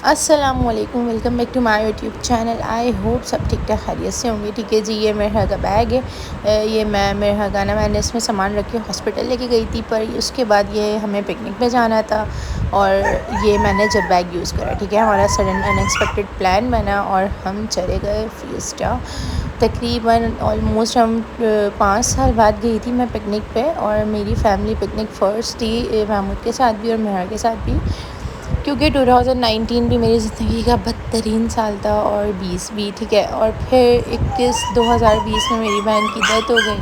अस्सलामुअलैकुम, welcome back to my YouTube channel. I hope सब ठीक ठाक खैरियत से होंगे। ठीक है जी, ये मेरे का बैग है। ये मेरे गाना मैंने इसमें सामान रख के हॉस्पिटल लेके गई थी, पर उसके बाद ये हमें पिकनिक पे जाना था और ये मैंने जब बैग यूज़ करा। ठीक है, हमारा सडन अनएक्सपेक्टेड प्लान बना और हम चले गए फिएस्टा। तकरीबन ऑलमोस्ट हम 5 साल बाद गई थी मैं पिकनिक पे, और मेरी फैमिली पिकनिक फ़र्स्ट थी महमूद के साथ भी और मेहरा के साथ भी, क्योंकि 2019 भी मेरी ज़िंदगी का बदतरीन साल था और 20 भी। ठीक है, और फिर 2020 में मेरी बहन की डेथ हो गई।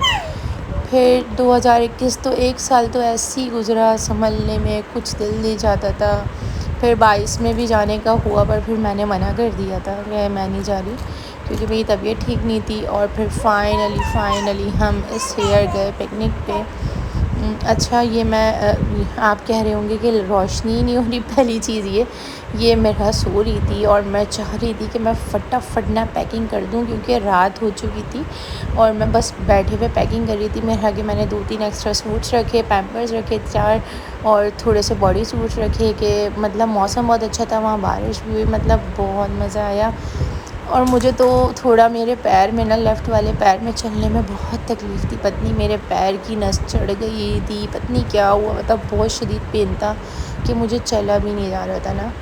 फिर 2021 तो एक साल तो ऐसे ही गुज़रा, संभलने में कुछ दिल नहीं चाहता था। फिर 22 में भी जाने का हुआ, पर फिर मैंने मना कर दिया था कि मैं नहीं जा रही, क्योंकि मेरी तबीयत ठीक नहीं थी। और फिर फाइनली हम इस ईयर गए पिकनिक पे। अच्छा, ये मैं आप कह रहे होंगे कि रोशनी नहीं हो रही। पहली चीज़ ये मेरा सो रही थी और मैं चाह रही थी कि मैं फटाफट ना पैकिंग कर दूं, क्योंकि रात हो चुकी थी और मैं बस बैठे हुए पैकिंग कर रही थी। मेरे आगे मैंने 2-3 एक्स्ट्रा सूट्स रखे, पैम्पर्स रखे 4, और थोड़े से बॉडी सूट्स रखे कि मतलब मौसम बहुत अच्छा था, वहाँ बारिश भी हुई, मतलब बहुत मज़ा आया। और मुझे तो थोड़ा मेरे पैर में ना, लेफ़्ट वाले पैर में चलने में बहुत तकलीफ़ थी। पत्नी मेरे पैर की नस चढ़ गई थी, पत्नी क्या हुआ, मतलब बहुत शदीद पेन था कि मुझे चला भी नहीं जा रहा था ना।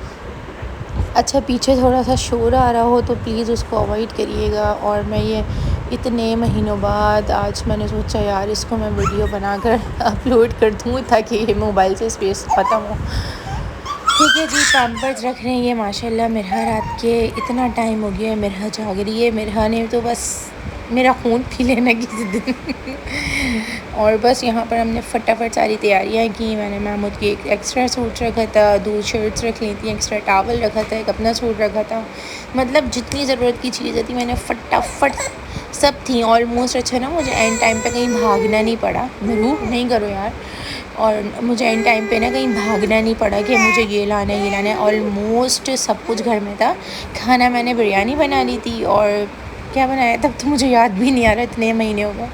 अच्छा, पीछे थोड़ा सा शोर आ रहा हो तो प्लीज़ उसको अवॉइड करिएगा। और मैं ये इतने महीनों बाद आज मैंने सोचा यार इसको मैं वीडियो बनाकर अपलोड कर दूँ, ताकि ये मोबाइल से स्पेस ख़त्म हो। ठीक है जी, पैम्पर्स रख रहे हैं ये माशाल्लाह। मिरहा रात के इतना टाइम हो गया है, मिरहा जाग रही है। मिरहा ने तो बस मेरा खून पी लेना किसी दिन। और बस यहाँ पर हमने फटाफट सारी तैयारियाँ की। मैंने महमूद की एक एक्स्ट्रा सूट रखा था, 2 शर्ट्स रख ली थी, एक्स्ट्रा टावल रखा था, एक अपना सूट रखा था। मतलब जितनी ज़रूरत की चीज़ें थी मैंने फटाफट सब थी ऑलमोस्ट। अच्छा ना, मुझे एंड टाइम पे कहीं भागना नहीं पड़ा। मरू नहीं करो यार। और मुझे एंड टाइम पे ना कहीं भागना नहीं पड़ा कि मुझे ये लाना है ये लाना है। ऑलमोस्ट सब कुछ घर में था। खाना मैंने बिरयानी बना ली थी, और क्या बनाया तब तो मुझे याद भी नहीं आ रहा, इतने महीने हो गए।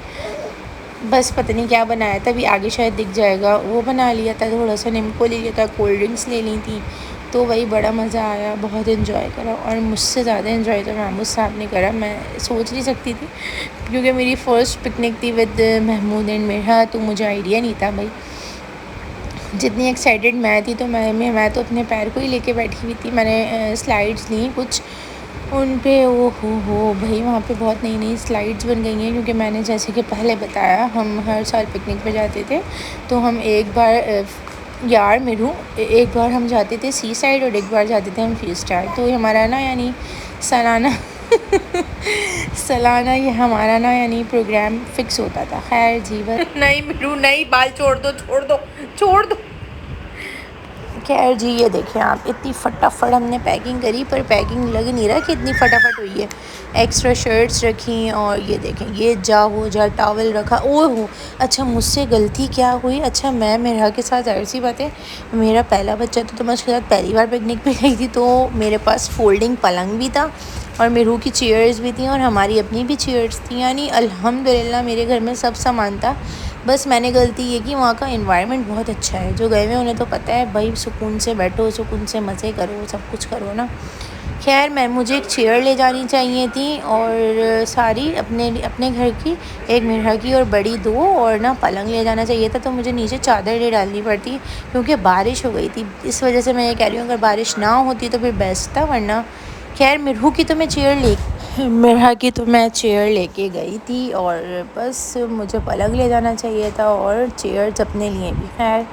बस पता नहीं क्या बनाया था, अभी आगे शायद दिख जाएगा। वो बना लिया था, थोड़ा सा निम्को ले लिया था, कोल्ड ड्रिंक्स ले ली थी। तो वही बड़ा मज़ा आया, बहुत इन्जॉय करा। और मुझसे ज़्यादा इन्जॉय तो महमूद साहब ने करा, मैं सोच नहीं सकती थी, क्योंकि मेरी फ़र्स्ट पिकनिक थी विद महमूद एंड मेरा, तो मुझे आइडिया नहीं था भाई। जितनी एक्साइटेड मैं थी, तो मैं तो अपने पैर को ही लेके बैठी हुई थी। मैंने स्लाइड्स ली कुछ, उन पे ओ हो भाई, वहाँ पे बहुत नई नई स्लाइड्स बन गई हैं। क्योंकि मैंने जैसे कि पहले बताया, हम हर साल पिकनिक पे जाते थे, तो हम एक बार यार मेरू एक बार हम जाते थे सी साइड और एक बार जाते थे हम फिएस्टा। तो हमारा ना यानी सालाना सालाना ये हमारा ना यानी प्रोग्राम फिक्स होता था। खैर जी, बस नहीं मेरू नहीं, बाल छोड़ दो छोड़ दो छोड़ दो। खैर जी, ये देखें आप, इतनी फटाफट हमने पैकिंग करी, पर पैकिंग लग नहीं रहा कि इतनी फटाफट हुई है। एक्स्ट्रा शर्ट्स रखी, और ये देखें ये जा हो जा टॉवल रखा। ओह हो, अच्छा मुझसे गलती क्या हुई। अच्छा, मैं मेरा के साथ ज़ाहिर सी बात है, मेरा पहला बच्चा तो मैं उसके साथ पहली बार पिकनिक पे गई थी, तो मेरे पास फोल्डिंग पलंग भी था और मेरू की चेयर्स भी थी और हमारी अपनी भी चेयर्स थी। यानी अल्हम्दुलिल्लाह मेरे घर में सब सामान था। बस मैंने गलती ये की, वहाँ का एनवायरनमेंट बहुत अच्छा है, जो गए हुए उन्हें तो पता है भाई, सुकून से बैठो, सुकून से मज़े करो, सब कुछ करो ना। खैर, मुझे एक चेयर ले जानी चाहिए थी, और सारी अपने अपने घर की, एक मेरा की और बड़ी 2, और ना पलंग ले जाना चाहिए था। तो मुझे नीचे चादर ले डालनी पड़ती, क्योंकि बारिश हो गई थी। इस वजह से मैं ये कह रही हूँ, अगर बारिश ना होती तो फिर बेस्ट था, वरना खैर मेरा की तो मैं चेयर लेके गई थी, और बस मुझे पलंग ले जाना चाहिए था और चेयर्स अपने लिए भी। खैर,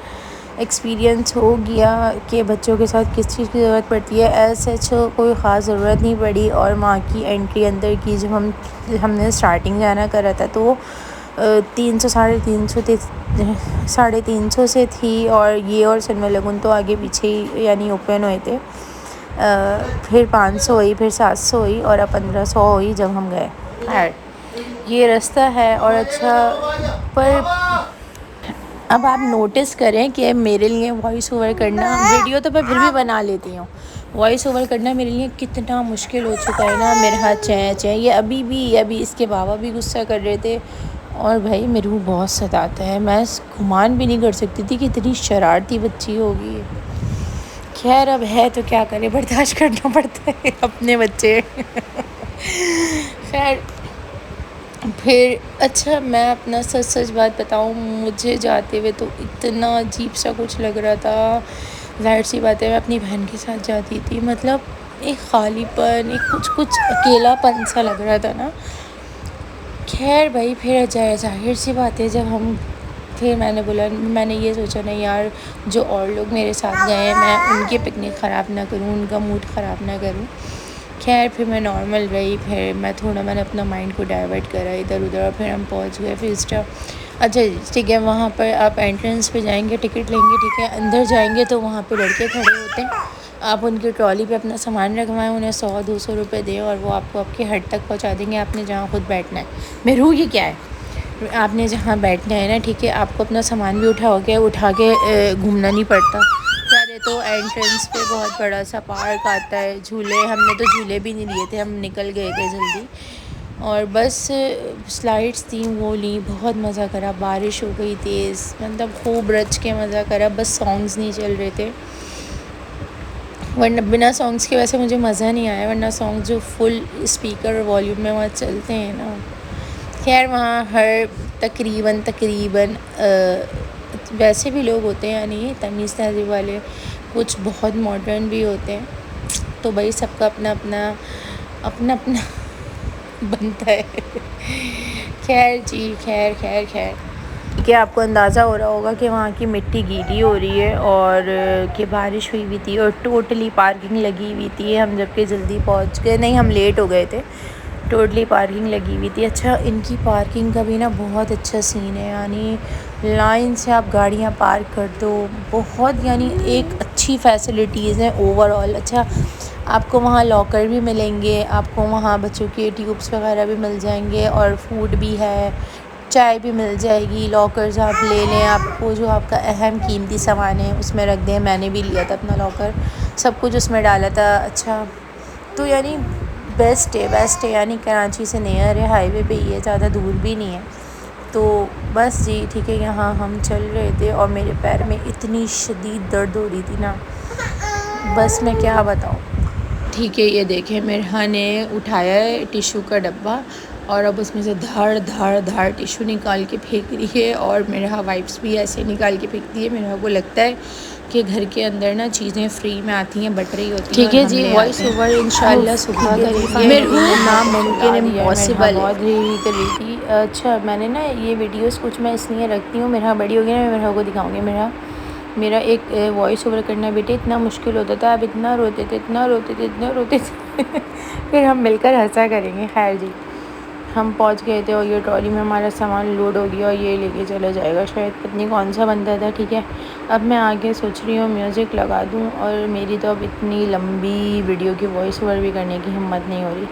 एक्सपीरियंस हो गया कि बच्चों के साथ किस चीज़ की ज़रूरत पड़ती है। ऐसे कोई ख़ास ज़रूरत नहीं पड़ी। और वहाँ की एंट्री अंदर की, जब हमने स्टार्टिंग जाना करा था, तो 300 350 से थी, और ये और सिनेमा लगन तो आगे पीछे ही यानी ओपन हुए थे। फिर 500 हुई, फिर 700 हुई, और अब 1500 हुई जब हम गए। खैर, ये रास्ता है। और अच्छा, पर अब आप नोटिस करें कि मेरे लिए वॉइस ओवर करना, वीडियो तो मैं फिर भी बना लेती हूँ, वॉइस ओवर करना मेरे लिए कितना मुश्किल हो चुका है ना। मेरे हाथ चैं ये अभी इसके बाबा भी गुस्सा कर रहे थे, और भाई मेरे को बहुत सताता है। मैं गुमान भी नहीं कर सकती थी कि इतनी शरारती बच्ची होगी। खैर अब है तो क्या करें, बर्दाश्त करना पड़ता है अपने बच्चे। खैर फिर अच्छा मैं अपना सच सच बात बताऊँ, मुझे जाते हुए तो इतना अजीब सा कुछ लग रहा था। ज़ाहिर सी बात है मैं अपनी बहन के साथ जाती थी, मतलब एक खालीपन, एक कुछ कुछ अकेलापन सा लग रहा था ना। खैर भाई फिर ज़ाहिर सी बात है जब हम फिर मैंने ये सोचा नहीं यार, जो और लोग मेरे साथ गए हैं मैं उनकी पिकनिक ख़राब ना करूँ, उनका मूड ख़राब ना करूँ। खैर फिर मैं नॉर्मल रही, फिर मैंने अपना माइंड को डाइवर्ट करा इधर उधर, और फिर हम पहुंच गए फिर अच्छा ठीक है, वहाँ पर आप एंट्रेंस पे जाएंगे, टिकट लेंगे, ठीक है, अंदर जाएंगे तो वहाँ पे लड़के खड़े होते हैं, आप उनकी ट्रॉली पे अपना सामान रखवाएं, उन्हें 100-200 रुपये दें और वो आपको आपके हट तक पहुँचा देंगे, आपने जहाँ खुद बैठना है। मेरू ये क्या है, आपने जहाँ बैठना है ना, ठीक है, आपको अपना सामान भी उठा के घूमना नहीं पड़ता। पहले तो एंट्रेंस पे बहुत बड़ा सा पार्क आता है, झूले, हमने तो झूले भी नहीं लिए थे, हम निकल गए थे जल्दी, और बस स्लाइड्स थी वो ली, बहुत मज़ा करा, बारिश हो गई तेज़, मतलब खूब रच के मज़ा करा, बस सॉन्ग्स नहीं चल रहे थे, वरना बिना सॉन्ग्स के वैसे मुझे मज़ा नहीं आया, वरना सॉन्ग जो फुल स्पीकर और वॉल्यूम में वहाँ चलते हैं ना। खैर वहाँ हर तकरीबन वैसे भी लोग होते हैं, यानी तमीज़ तहज़ीब वाले, कुछ बहुत मॉडर्न भी होते हैं, तो भाई सबका अपना अपना बनता है। खैर जी, खैर कि आपको अंदाज़ा हो रहा होगा कि वहाँ की मिट्टी गीली हो रही है और कि बारिश हुई थी और टोटली पार्किंग लगी हुई थी। हम जबकि जल्दी पहुँच गए, नहीं हम लेट हो गए थे, टोटली पार्किंग लगी हुई थी। अच्छा इनकी पार्किंग का भी ना बहुत अच्छा सीन है, यानी लाइन से आप गाड़ियाँ पार्क कर दो, बहुत यानी एक अच्छी फैसिलिटीज़ हैं ओवरऑल। अच्छा आपको वहाँ लॉकर भी मिलेंगे, आपको वहाँ बच्चों के ट्यूब्स वगैरह भी मिल जाएंगे और फूड भी है, चाय भी मिल जाएगी, लॉकर्स आप ले लें, आपको जो आपका अहम कीमती सामान है उसमें रख दें। मैंने भी लिया था अपना लॉकर, सब कुछ उसमें डाला था। अच्छा तो यानी बेस्ट है, यानी कराची से नियर है, हाईवे पे ही है, ज़्यादा दूर भी नहीं है। तो बस जी ठीक है, यहाँ हम चल रहे थे और मेरे पैर में इतनी शदीद दर्द हो रही थी ना, बस मैं क्या बताऊँ। ठीक है ये देखें, मेरे ने उठाया है टिशू का डब्बा और अब उसमें से धाड़ टिशू निकाल के फेंक रही है, और मेरा वाइप्स भी ऐसे निकाल के फेंक दी है। मेरे को लगता है कि घर के अंदर ना चीज़ें फ्री में आती हैं, बट रही होती हैं। ठीक है जी, वॉइस ओवर इंशाल्लाह सुबह करेंगे, नामुमकिन इम्पॉसिबल बहुत देरी कर रही थी। अच्छा मैंने ना ये वीडियोस कुछ मैं इसलिए रखती हूँ, मेरा बड़ी हो गई ना, मैं मेरा को दिखाऊँगी। मेरा एक वॉइस ओवर करना बेटे इतना मुश्किल होता था, अब इतना रोते थे फिर हम मिलकर हंसा करेंगे। खैर जी हम पहुंच गए थे और ये ट्रॉली में हमारा सामान लोड हो गया और ये लेके चला जाएगा, शायद पत्नी कौन सा बंदा था। ठीक है अब मैं आगे सोच रही हूँ म्यूज़िक लगा दूँ, और मेरी तो अब इतनी लंबी वीडियो की वॉइस ओवर भी करने की हिम्मत नहीं हो रही,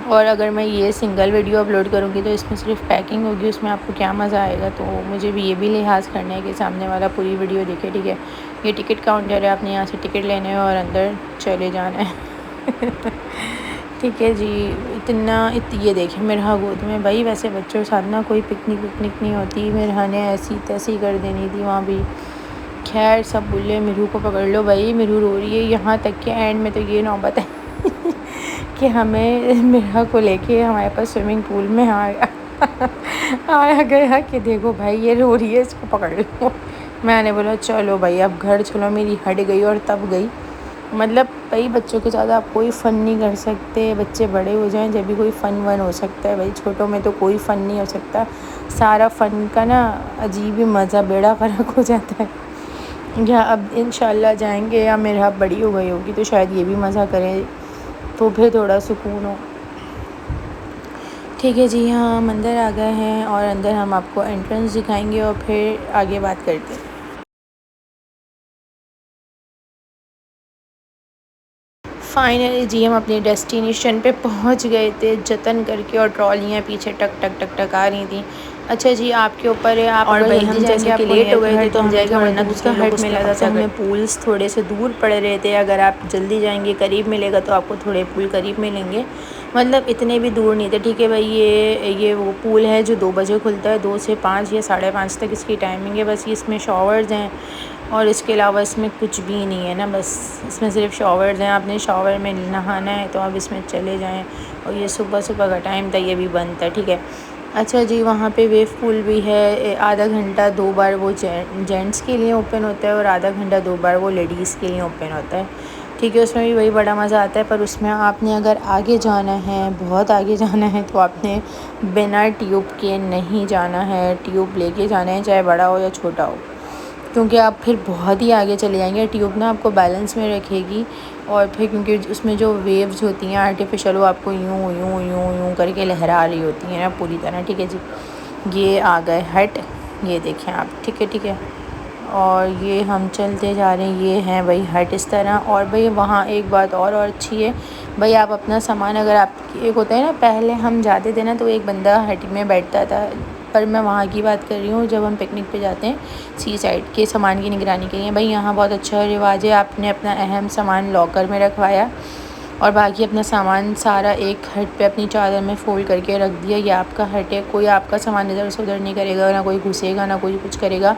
और अगर मैं ये सिंगल वीडियो अपलोड करूँगी तो इसमें सिर्फ पैकिंग होगी, उसमें आपको क्या मज़ा आएगा। तो मुझे भी ये भी लिहाज करना है कि सामने वाला पूरी वीडियो देखे। ठीक है ये टिकट काउंटर है, आपने यहाँ से टिकट लेने हैं और अंदर चले जाना है। ठीक है जी ये देखें मेरा गोद में, भाई वैसे बच्चों के साथ ना कोई पिकनिक नहीं होती, मेरा ने ऐसी तैसी कर देनी थी वहाँ भी। खैर सब बोले मिरू को पकड़ लो भाई, मिरू रो रही है। यहाँ तक के एंड में तो ये नौबत है कि हमें मेरा को लेके हमारे पास स्विमिंग पूल में आया गया कि देखो भाई ये रो रही है, इसको पकड़ लो। मैंने बोला चलो भाई अब घर चलो, मेरी हट गई और तब गई। मतलब भाई बच्चों के साथ आप कोई फ़न नहीं कर सकते, बच्चे बड़े हो जाएं जब भी कोई फ़न वन हो सकता है, भाई छोटों में तो कोई फ़न नहीं हो सकता। सारा फ़न का ना अजीब ही मज़ा बेड़ा फ़र्क हो जाता है। या अब इंशाल्लाह जाएंगे, या मेरा बड़ी हो गई होगी तो शायद ये भी मज़ा करें, तो फिर थोड़ा सुकून हो। ठीक है जी हाँ हम अंदर आ गए हैं और अंदर हम आपको एंट्रेंस दिखाएंगे और फिर आगे बात करते हैं। फाइनली जी हम अपने डेस्टिनेशन पे पहुंच गए थे जतन करके, और ट्रॉलियाँ पीछे टक आ रही थी। अच्छा जी आपके ऊपर है, आप और भाई हम जैसे कि लेट हो गए थे तो हम जाएगा, वरना दूसरा हट मिला था तो हमें पूल्स थोड़े से दूर पड़ रहे थे। अगर आप जल्दी जाएंगे करीब मिलेगा तो आपको थोड़े पूल करीब मिलेंगे, मतलब इतने भी दूर नहीं थे, ठीक है भाई। ये वो पूल है जो 2 बजे खुलता है, 2 से 5 या 5:30 तक इसकी टाइमिंग है। बस इसमें शॉवर्स हैं और इसके अलावा इसमें कुछ भी नहीं है ना, बस इसमें सिर्फ शॉवर्स हैं। आपने शॉवर में नहाना है तो आप इसमें चले जाएं। और ये सुबह सुबह का टाइम था, ये भी बंद था, ठीक है। अच्छा जी, वहाँ पे वेव पूल भी है। आधा घंटा 2 बार वो जेंट्स के लिए ओपन होता है और आधा घंटा 2 बार वो लेडीज़ के लिए ओपन होता है, ठीक है। उसमें भी वही बड़ा मज़ा आता है, पर उसमें आपने अगर आगे जाना है, बहुत आगे जाना है, तो आपने बिना ट्यूब के नहीं जाना है। ट्यूब लेके जाना है, चाहे बड़ा हो या छोटा हो, क्योंकि आप फिर बहुत ही आगे चले जाएंगे। ट्यूब ना आपको बैलेंस में रखेगी और फिर क्योंकि उसमें जो वेव्स होती हैं आर्टिफिशियल, वो आपको यूं यूं यूं यूं करके लहरा रही होती हैं ना पूरी तरह, ठीक है जी। ये आ गए हट, ये देखें आप, ठीक है ठीक है। और ये हम चलते जा रहे हैं, ये हैं भाई हट इस तरह। और भाई वहाँ एक बात और अच्छी है भाई, आप अपना सामान अगर आप, एक होता है ना, पहले हम जाते थे ना तो एक बंदा हट में बैठता था, पर मैं वहाँ की बात कर रही हूँ जब हम पिकनिक पे जाते हैं सी साइड के सामान की निगरानी के लिए। भाई यहाँ बहुत अच्छा रिवाज है, आपने अपना अहम सामान लॉकर में रखवाया और बाकी अपना सामान सारा एक हट पे अपनी चादर में फ़ोल्ड करके रख दिया। ये आपका हट है, कोई आपका सामान इधर से उधर नहीं करेगा, ना कोई घुसेगा ना कोई कुछ करेगा।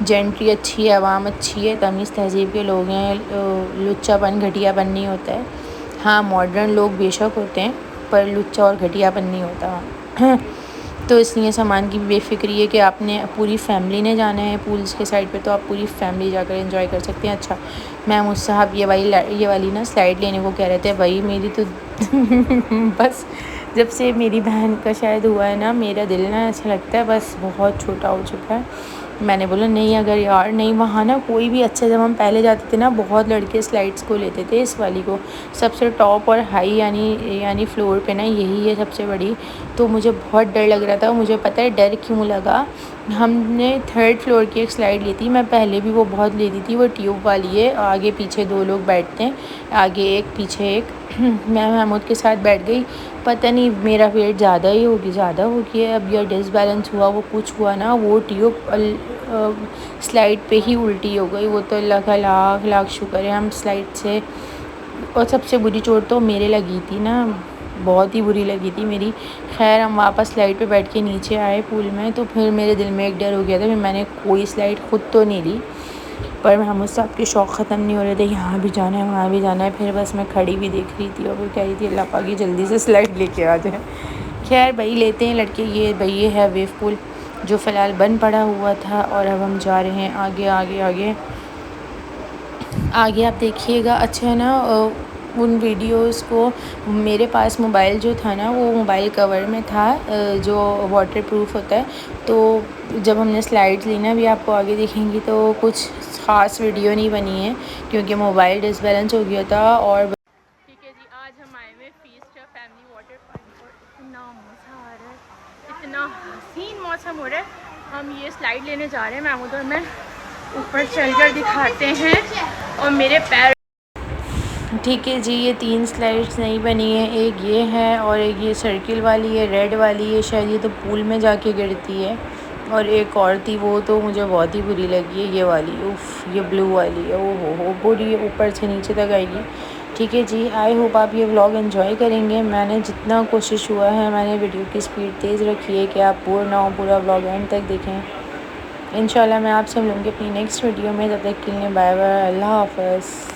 जेंट्री अच्छी है, आवाम अच्छी है, तमीज़ तहज़ीब के लोग हैं, लुच्चापन घटियापन नहीं होता है। हाँ, मॉडर्न लोग बेशक होते हैं, पर लुच्चा और घटियापन नहीं होता वहाँ। तो इसलिए सामान की बेफिक्री है कि आपने पूरी फैमिली ने जाना है पूल्स के साइड पे, तो आप पूरी फैमिली जाकर एंजॉय कर सकते हैं। अच्छा, महमूद साहब ये वाली ना स्लाइड लेने को कह रहे थे। भाई मेरी तो बस जब से मेरी बहन का शायद हुआ है ना, मेरा दिल ना ऐसा लगता है बस बहुत छोटा हो चुका है। मैंने बोला नहीं, अगर यार नहीं, वहाँ ना कोई भी अच्छा, जब हम पहले जाते थे ना बहुत लड़के स्लाइड्स को लेते थे, इस वाली को सबसे टॉप और हाई यानी फ्लोर पे ना यही है सबसे बड़ी। तो मुझे बहुत डर लग रहा था। मुझे पता है डर क्यों लगा, हमने 3rd फ्लोर की एक स्लाइड ली थी, मैं पहले भी वो बहुत लेती थी। वो ट्यूब वाली है, आगे पीछे 2 लोग बैठते हैं, आगे एक पीछे एक। मैं महमूद के साथ बैठ गई, पता नहीं मेरा वेट ज़्यादा हो गया अब, या डिसबैलेंस हुआ, वो कुछ हुआ ना, वो ट्यूब स्लाइड पे ही उल्टी हो गई। वो तो अल्लाह का लाख लाख शुक्र है हम स्लाइड से। और सबसे बुरी चोट तो मेरे लगी थी ना, बहुत ही बुरी लगी थी मेरी। खैर हम वापस स्लाइड पे बैठ के नीचे आए पूल में, तो फिर मेरे दिल में एक डर हो गया था, फिर मैंने कोई स्लाइड ख़ुद तो नहीं ली, पर महमूद साहब के शौक़ ख़त्म नहीं हो रहे थे, यहाँ भी जाना है वहाँ भी जाना है। फिर बस मैं खड़ी भी देख रही थी और वो कह रही थी अल्लाह पाक जल्दी से स्लाइड लेके आ जाए। खैर भाई लेते हैं लड़के, ये है वेव पूल जो फ़िलहाल बंद पड़ा हुआ था। और अब हम जा रहे हैं आगे आगे आगे आगे। आप देखिएगा, अच्छा है ना, उन वीडियोस को, मेरे पास मोबाइल जो था ना वो मोबाइल कवर में था, जो वाटर प्रूफ होता है। तो जब हमने स्लाइड्स ली ना, अभी आपको आगे दिखेंगी, तो कुछ ख़ास वीडियो नहीं बनी है क्योंकि मोबाइल डिसबैलेंस हो गया था। और ठीक है जी, आज हम आए हुए फीस्ट फैमिली वाटर पार्क और इतना मज़ा आ रहा है, इतना हसीन मौसम हो रहा है। हम ये स्लाइड लेने जा रहे हैं महमूद और मैं, ऊपर चलकर दिखाते हैं। और मेरे पैर, ठीक है जी, ये 3 स्लाइड्स नहीं बनी है, एक ये है और एक ये सर्किल वाली है, रेड वाली है, शायद ये तो पूल में जाके गिरती है। और एक और थी, वो तो मुझे बहुत ही बुरी लगी है, ये वाली, उफ़, ये ब्लू वाली है, ओहो हो बुरी है, ऊपर से नीचे तक आएगी। ठीक है जी, आई होप आप ये व्लॉग एंजॉय करेंगे। मैंने जितना कोशिश हुआ है, मैंने वीडियो की स्पीड तेज़ रखी है कि आप बोर ना हो, पूरा व्लॉग एंड तक देखें। इंशाल्लाह मैं आपसे मिलूँगी अपनी नेक्स्ट वीडियो में, तब तक के लिए बाय बाय, अल्लाह हाफ़िज़।